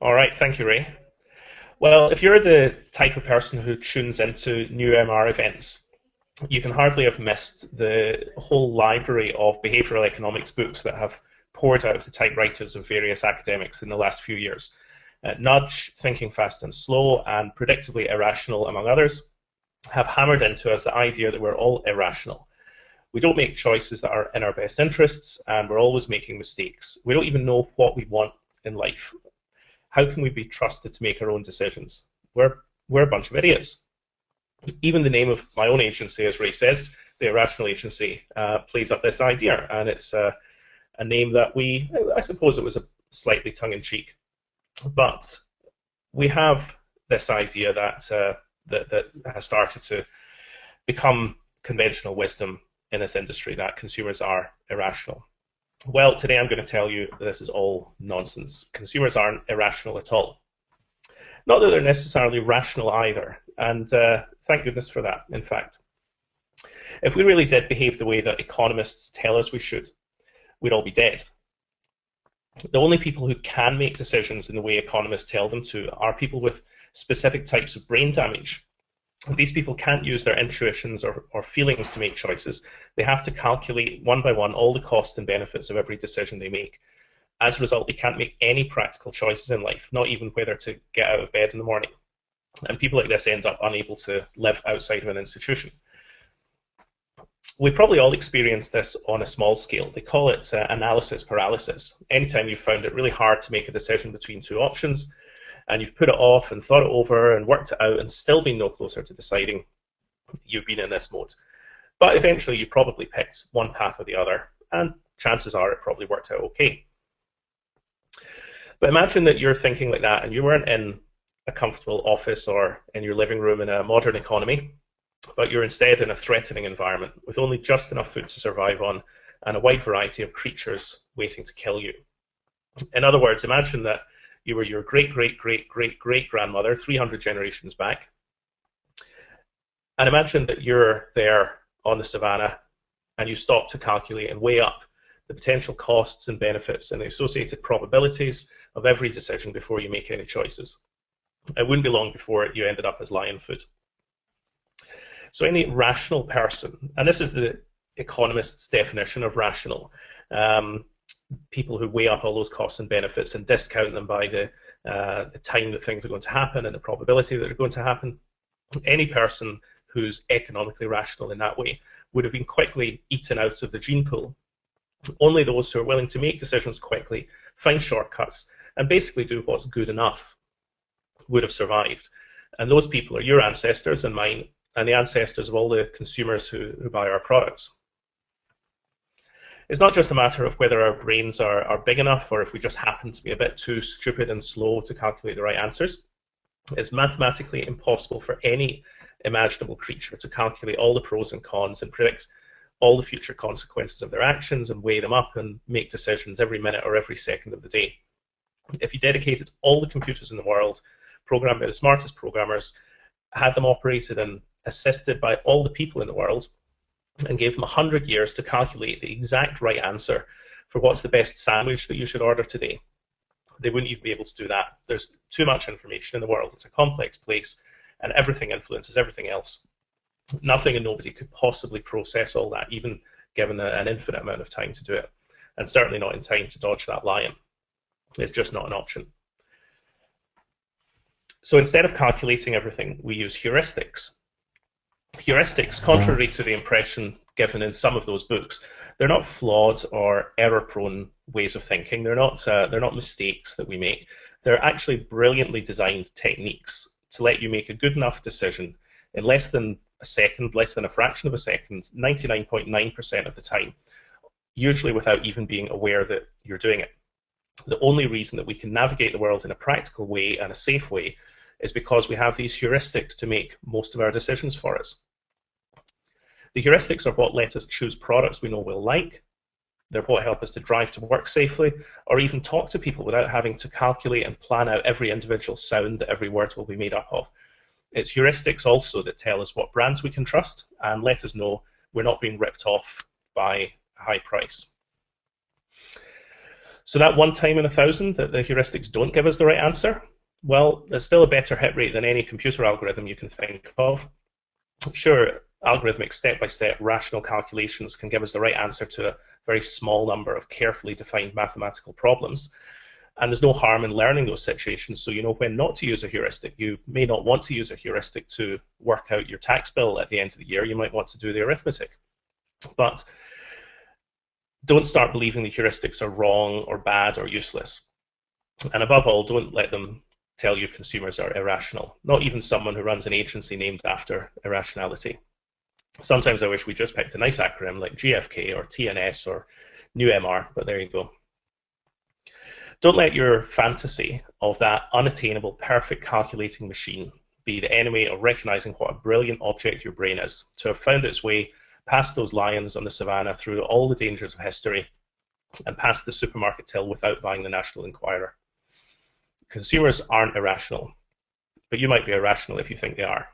All right, thank you, Ray. Well, if you're the type of person who tunes into new MR events, you can hardly have missed the whole library of behavioral economics books that have poured out of the typewriters of various academics in the last few years. Nudge, Thinking Fast and Slow, and Predictably Irrational, among others, have hammered into us the idea that we're all irrational. We don't make choices that are in our best interests, and we're always making mistakes. We don't even know what we want in life. How can we be trusted to make our own decisions? We're a bunch of idiots. Even the name of my own agency, as Ray says, the Irrational Agency, plays up this idea, and it's a name that I suppose it was a slightly tongue-in-cheek, but we have this idea that has started to become conventional wisdom in this industry, that consumers are irrational. Well, today I'm going to tell you this is all nonsense. Consumers aren't irrational at all. Not that they're necessarily rational either, and thank goodness for that, in fact. If we really did behave the way that economists tell us we should, we'd all be dead. The only people who can make decisions in the way economists tell them to are people with specific types of brain damage. These people can't use their intuitions or feelings to make choices. They have to calculate one by one all the costs and benefits of every decision they make. As a result, they can't make any practical choices in life, not even whether to get out of bed in the morning. And people like this end up unable to live outside of an institution. We probably all experience this on a small scale. They call it analysis paralysis. Anytime you've found it really hard to make a decision between two options, and you've put it off and thought it over and worked it out and still been no closer to deciding, you've been in this mode. But eventually you probably picked one path or the other, and chances are it probably worked out okay. But imagine that you're thinking like that and you weren't in a comfortable office or in your living room in a modern economy, but you're instead in a threatening environment with only just enough food to survive on and a wide variety of creatures waiting to kill you. In other words, imagine that you were your great-great-great-great-great-grandmother 300 generations back. And imagine that you're there on the savannah and you stop to calculate and weigh up the potential costs and benefits and the associated probabilities of every decision before you make any choices. It wouldn't be long before you ended up as lion food. So any rational person, and this is the economist's definition of rational, people who weigh up all those costs and benefits and discount them by the time that things are going to happen and the probability that they're going to happen. Any person who's economically rational in that way would have been quickly eaten out of the gene pool. Only those who are willing to make decisions quickly, find shortcuts, and basically do what's good enough would have survived. And those people are your ancestors and mine, and the ancestors of all the consumers who buy our products. It's not just a matter of whether our brains are big enough or if we just happen to be a bit too stupid and slow to calculate the right answers. It's mathematically impossible for any imaginable creature to calculate all the pros and cons and predict all the future consequences of their actions and weigh them up and make decisions every minute or every second of the day. If you dedicated all the computers in the world, programmed by the smartest programmers, had them operated and assisted by all the people in the world, and gave them 100 years to calculate the exact right answer for what's the best sandwich that you should order today, they wouldn't even be able to do that. There's too much information in the world. It's a complex place, and everything influences everything else. Nothing and nobody could possibly process all that, even given an infinite amount of time to do it, and certainly not in time to dodge that lion. It's just not an option. So instead of calculating everything, we use heuristics. Heuristics, contrary to the impression given in some of those books, they're not flawed or error-prone ways of thinking. They're not mistakes that we make. They're actually brilliantly designed techniques to let you make a good enough decision in less than a second, less than a fraction of a second, 99.9% of the time, usually without even being aware that you're doing it. The only reason that we can navigate the world in a practical way and a safe way is because we have these heuristics to make most of our decisions for us. The heuristics are what let us choose products we know we'll like. They're what help us to drive to work safely, or even talk to people without having to calculate and plan out every individual sound that every word will be made up of. It's heuristics also that tell us what brands we can trust and let us know we're not being ripped off by a high price. So that one time in 1,000 that the heuristics don't give us the right answer, well, there's still a better hit rate than any computer algorithm you can think of. Sure, algorithmic step-by-step rational calculations can give us the right answer to a very small number of carefully defined mathematical problems. And there's no harm in learning those situations so you know when not to use a heuristic. You may not want to use a heuristic to work out your tax bill at the end of the year. You might want to do the arithmetic. But don't start believing the heuristics are wrong or bad or useless. And above all, don't let them tell you consumers are irrational, not even someone who runs an agency named after irrationality. Sometimes I wish we just picked a nice acronym like GFK or TNS or new MR, but there you go. Don't let your fantasy of that unattainable, perfect calculating machine be the enemy of recognizing what a brilliant object your brain is, to have found its way past those lions on the savannah through all the dangers of history and past the supermarket till without buying the National Enquirer. Consumers aren't irrational, but you might be irrational if you think they are.